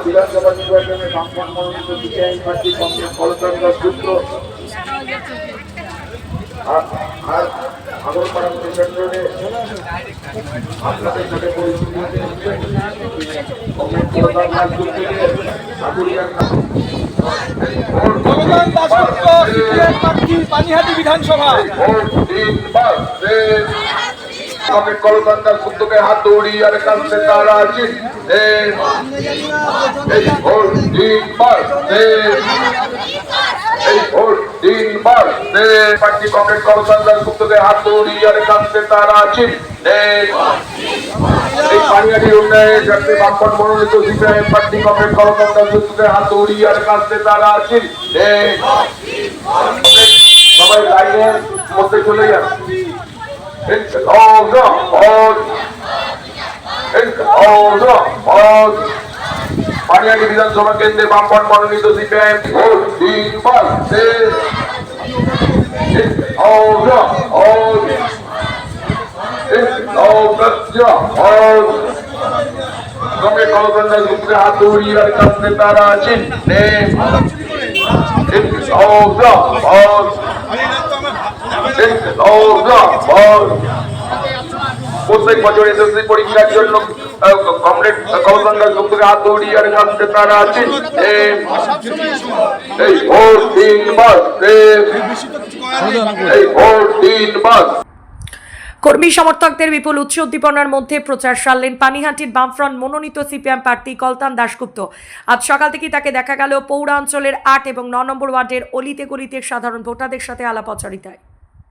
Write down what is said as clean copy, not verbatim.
বিধানসভা নির্বাচনে বামপন্থ মনোনীত সিপিআইএম প্রার্থী কংগ্রেস কলকাতা দাসগুপ্ত আগরপাড়া স্টেশন রোডে আপনাদের সাথে পরিচিত হতে কংগ্রেস কলকাতা দাসগুপ্তকে ঠাকুরিয়ার পানিহাটি বিধানসভা কংগ্রেস কলকাতা দাসগুপ্তকে হাত দৌড়িয়ে আর কাছে তারা আছেন এই ভোট তিনবার এই ভোট তিনবার পার্টি কংগ্রেস কলকাতা দাসগুপ্তকে হাত দৌড়িয়ে আর কাছে তারা আছেন এই পানিহাটির উন্নয়নের যাতে বামপন্থ মনোনীত সিপিআইএম প্রার্থী কংগ্রেস কলকাতা দাসগুপ্তকে হাত দৌড়িয়ে আর কাছে তারা আছেন সবাই লাইনের মধ্যে চলে যান। পানিহাটি বিধানসভা কেন্দ্রে বামপন্থ মনোনীত সিপিআইএম ভোট তিনবার কংগ্রেস কলকাতা দাসগুপ্তকে হাত দৌড়িয়ে আর কাছে তারা আছেন প্রত্যেক বছর এসএসসি পরীক্ষার জন্য কংগ্রেস কলকাতা দাসগুপ্তকে হাত দৌড়িয়ে আর কাছে তারা আছেন এই ভোট তিনবার এই ভোট তিনবার। কর্মী সমর্থকদের বিপুল উৎস উদ্দীপনার মধ্যে প্রচার সারলেন পানিহাটির বামফ্রন্ট মনোনীত সিপিএম প্রার্থী কলতান দাশগুপ্ত। আজ সকাল থেকেই তাকে দেখা গেল পৌরাঞ্চলের ৮ এবং ৯ নম্বর ওয়ার্ডের অলিতে গলিতে সাধারণ ভোটারদের সাথে আলাপচারিতায়।